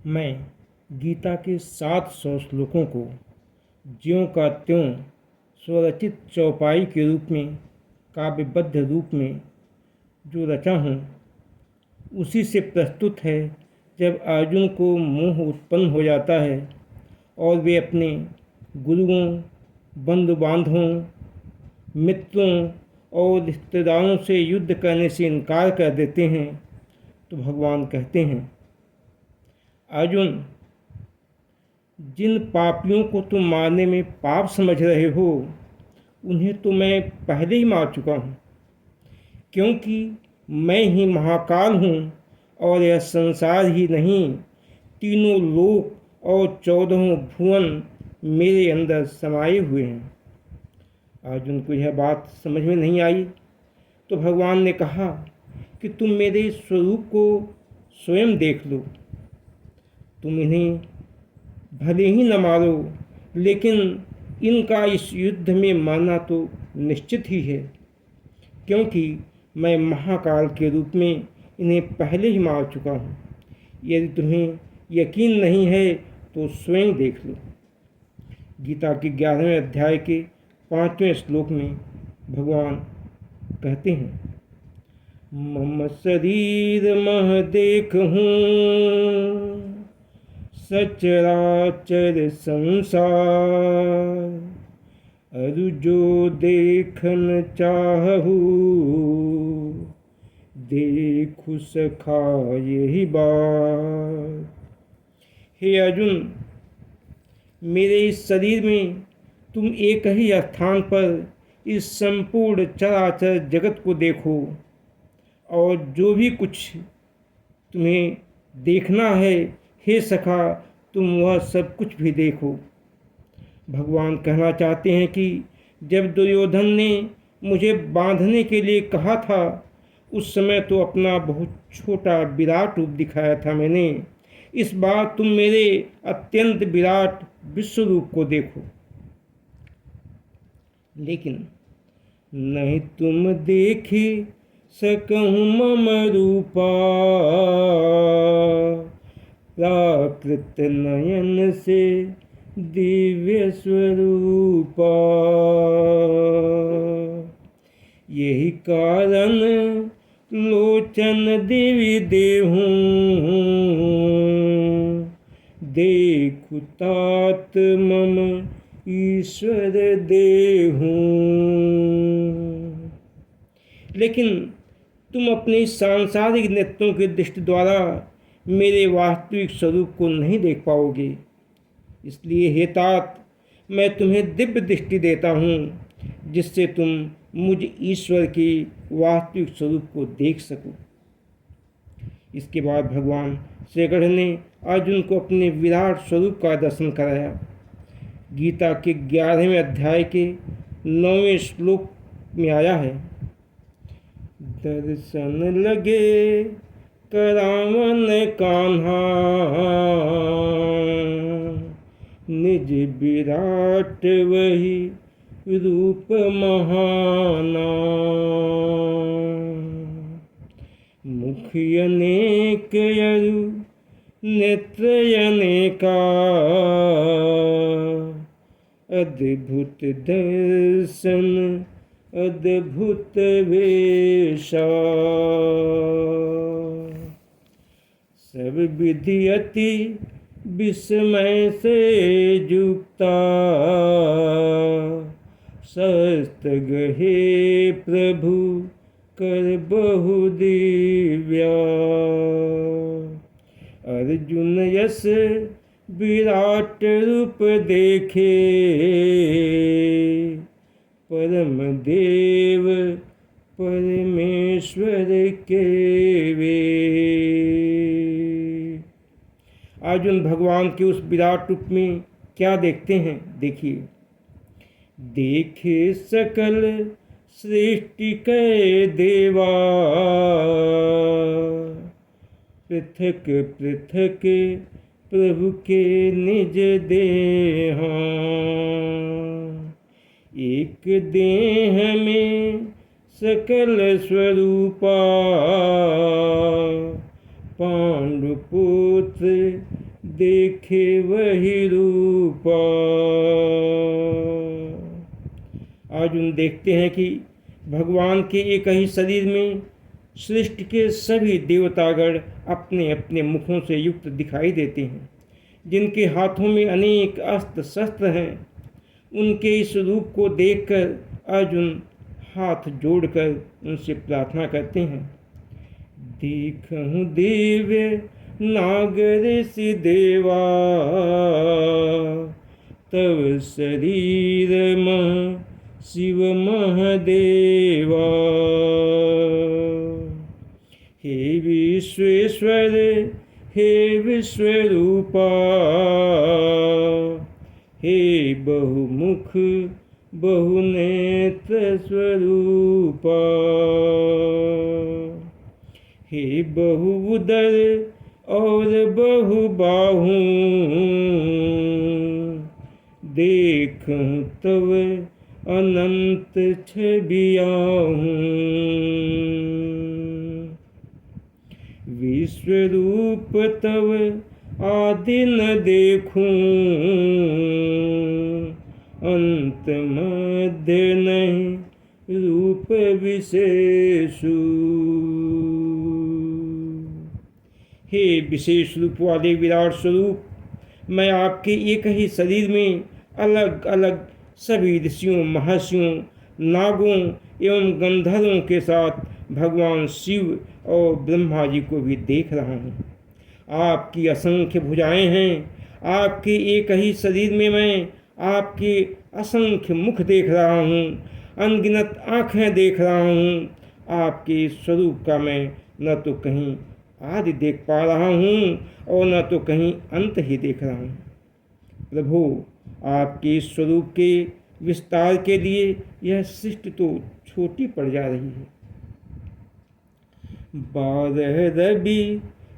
मैं गीता के 700 श्लोकों को ज्यों का त्यों स्वरचित चौपाई के रूप में, काव्यबद्ध रूप में जो रचा हूँ, उसी से प्रस्तुत है। जब अर्जुन को मोह उत्पन्न हो जाता है और वे अपने गुरुओं, बंधु बांधवों, मित्रों और रिश्तेदारों से युद्ध करने से इनकार कर देते हैं, तो भगवान कहते हैं, अर्जुन, जिन पापियों को तुम मारने में पाप समझ रहे हो, उन्हें तो मैं पहले ही मार चुका हूँ, क्योंकि मैं ही महाकाल हूँ और यह संसार ही नहीं, तीनों लोक और 14 भुवन मेरे अंदर समाये हुए हैं। अर्जुन को यह बात समझ में नहीं आई, तो भगवान ने कहा कि तुम मेरे स्वरूप को स्वयं देख लो। तुम इन्हें भले ही न मारो, लेकिन इनका इस युद्ध में मरना तो निश्चित ही है, क्योंकि मैं महाकाल के रूप में इन्हें पहले ही मार चुका हूँ। यदि तुम्हें यकीन नहीं है तो स्वयं देख लो। गीता के 11वें अध्याय के 5वें श्लोक में भगवान कहते हैं, मम शरीर मह देखहूँ, सचराचर संसार, अरु जो देखन चाहू, देखु सखा यही बात। हे अर्जुन, मेरे इस शरीर में तुम एक ही स्थान पर इस संपूर्ण चराचर जगत को देखो, और जो भी कुछ तुम्हें देखना है, हे सखा, तुम वह सब कुछ भी देखो। भगवान कहना चाहते हैं कि जब दुर्योधन ने मुझे बांधने के लिए कहा था, उस समय तो अपना बहुत छोटा विराट रूप दिखाया था मैंने। इस बार तुम मेरे अत्यंत विराट विश्व रूप को देखो। लेकिन नहीं तुम देखे सकहूँ मम रूपा, प्राकृत नयन से दिव्य स्वरूपा। यही कारण लोचन दिव्य देहूँ, देखु तात मम ईश्वर देहूँ। लेकिन तुम अपने सांसारिक नेत्रों की दृष्टि द्वारा मेरे वास्तविक स्वरूप को नहीं देख पाओगे। इसलिए हे तात, मैं तुम्हें दिव्य दृष्टि देता हूँ, जिससे तुम मुझ ईश्वर के वास्तविक स्वरूप को देख सको। इसके बाद भगवान श्री कृष्ण ने अर्जुन को अपने विराट स्वरूप का दर्शन कराया। गीता के 11वें अध्याय के 9वें श्लोक में आया है, दर्शन लगे करावन कान्हा, निज विराट वही रूप महाना। मुख अनेक अरु नेत्र अनेका, अद्भुत दर्शन अद्भुत वेशा। सब विधि अति विस्मय से युक्ता, शस्त्र गहे प्रभु कर बहु दिव्या। अर्जुन यस विराट रूप देखे, परम देव परमेश्वर के वे। अर्जुन भगवान के उस विराट रूप में क्या देखते हैं, देखिए। देखे सकल सृष्टि के देवा, पृथक पृथक प्रभु के निज देहा। एक देह में सकल स्वरूपा, पांडुपुत्र देखे वही रूपा। अर्जुन देखते हैं कि भगवान के एक ही शरीर में सृष्टि के सभी देवतागण अपने अपने मुखों से युक्त दिखाई देते हैं, जिनके हाथों में अनेक अस्त्र शस्त्र हैं। उनके इस रूप को देखकर अर्जुन हाथ जोड़कर उनसे प्रार्थना करते हैं। देखहु दिव्य नागर ऋषि देवा, तव शरीर मह शिव महदेवा। हे विश्वेश्वर हे विश्वरूपा, हे बहुमुख बहुनेत्र स्वरूपा। हे बहुउदर और बहुबाहु, देखूं तव अनंत छबियाहूं। विश्वरूप तव आदि न देखूं, अंत मध्य नहीं रूप विशेषु। हे विशेष रूप वाले विराट स्वरूप, मैं आपके एक ही शरीर में अलग अलग सभी ऋषियों, महर्षियों, नागों एवं गंधर्वों के साथ भगवान शिव और ब्रह्मा जी को भी देख रहा हूँ। आपकी असंख्य भुजाएं हैं। आपके एक ही शरीर में मैं आपके असंख्य मुख देख रहा हूँ, अनगिनत आँखें देख रहा हूँ। आपके स्वरूप का मैं न तो कहीं आदि देख पा रहा हूँ और न तो कहीं अंत ही देख रहा हूँ। प्रभु, आपके स्वरूप के विस्तार के लिए यह सृष्टि तो छोटी पड़ जा रही है। 12 रवि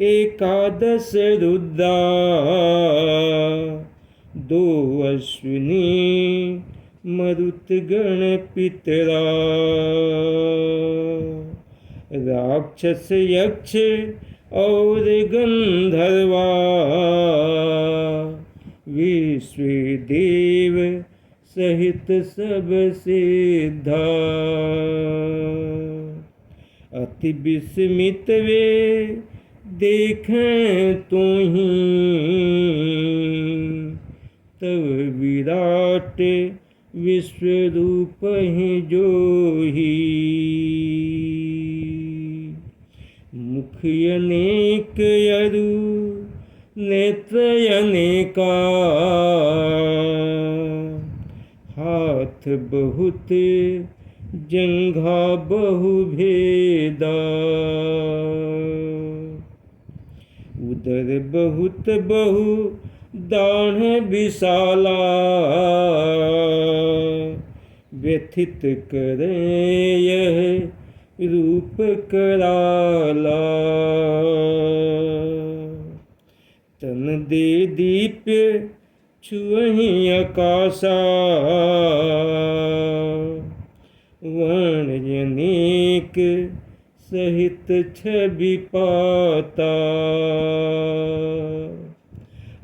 11 रुद्रा, 2 अश्विनी मरुत गण पितरा। राक्षस यक्ष और गंधर्वा, विश्व देव सहित सब सिद्धा। अति विस्मित वे देखें तुम्हीं, तव विराट विश्वरूप ही जोही। मुख अनेक यरु नेत्र अनेका, हाथ बहुत जंघा बहु भेदा। उदर बहुत बहु दाढ़ विशाला, व्यथित करे यह रूप कराला। तन दे दीप्य छुअहि आकाशा, वर्ण अनेक सहित छवि पाता।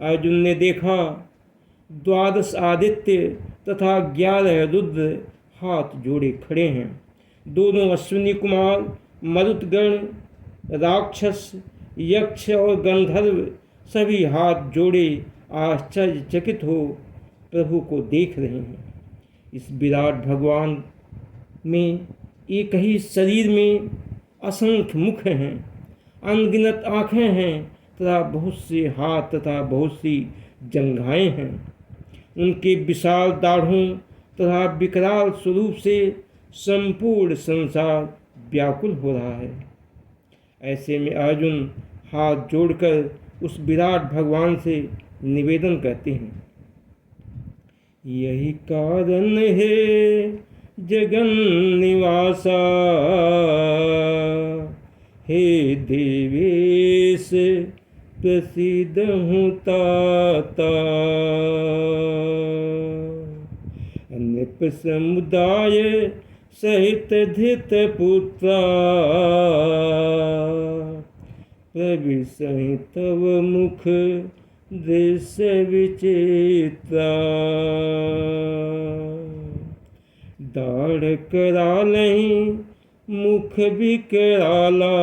अर्जुन ने देखा 12 आदित्य तथा 11 रुद्र हाथ जोड़े खड़े हैं। दोनों अश्विनी कुमार मरुतगण, राक्षस, यक्ष और गंधर्व सभी हाथ जोड़े आश्चर्यचकित हो प्रभु को देख रहे हैं। इस विराट भगवान में एक ही शरीर में असंख्य मुख हैं, अनगिनत आँखें हैं तथा बहुत से हाथ तथा बहुत सी जंघाएं हैं। उनके विशाल दाढ़ों तथा विकराल स्वरूप से संपूर्ण संसार व्याकुल हो रहा है। ऐसे में अर्जुन हाथ जोड़कर उस विराट भगवान से निवेदन करते हैं। यही कारण है जगन निवासा, हे देवेश प्रसिद्ध हूँ ताता। नृप समुदाय सहित धृत पुत्रा, प्रविशहि तव मुख दृश्य विचित्रा। दाढ़ करालहि मुख विकराला,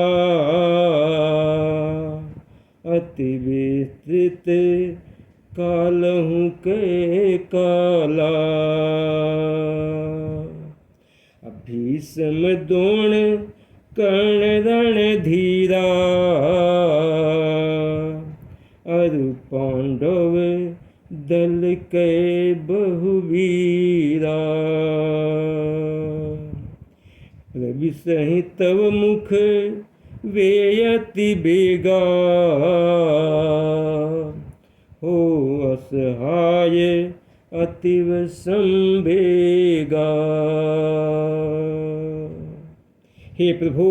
अति विस्तृत कालहु के काला। भीष्म द्रोण कर्ण रणधीरा, अरु पांडव दल के बहुवीरा। प्रविशहि तव मुख वेयति बेगा, हो असहाय अतिव संवेगा। हे प्रभु,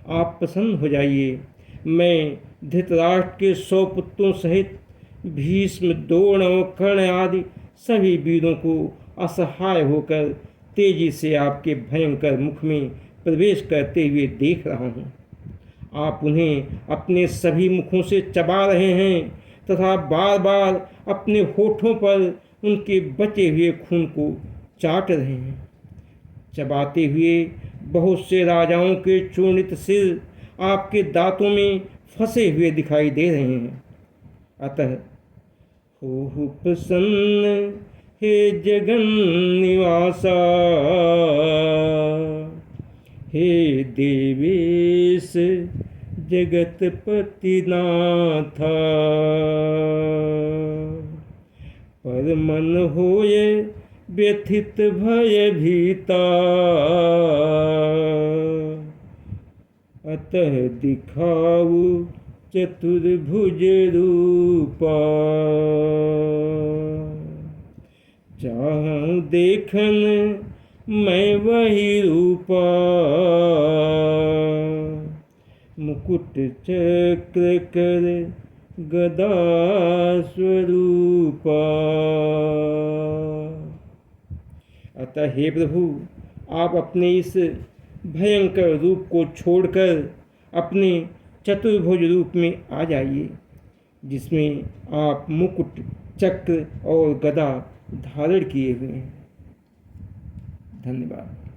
आप प्रसन्न हो जाइए। मैं धृतराष्ट्र के 100 पुत्रों सहित भीष्म, द्रोण और कर्ण आदि सभी वीरों को असहाय होकर तेजी से आपके भयंकर मुख में प्रवेश करते हुए देख रहा हूँ। आप उन्हें अपने सभी मुखों से चबा रहे हैं तथा बार बार अपने होठों पर उनके बचे हुए खून को चाट रहे हैं। चबाते हुए बहुत से राजाओं के चूर्णित सिर आपके दांतों में फंसे हुए दिखाई दे रहे हैं। अतः हो प्रसन्न हे जगन निवासा, हे देवेश जगतपति नाथा। पर मन होए व्यथित भय भीता, अतः दिखाऊ चतुर्भुज रूपा। चाहूं देखन मैं वही रूपा, मुकुट चक्र कर गदा स्वरूपा। अतः हे प्रभु, आप अपने इस भयंकर रूप को छोड़कर अपने चतुर्भुज रूप में आ जाइए, जिसमें आप मुकुट, चक्र और गदा धारण किए हुए हैं। धन्यवाद।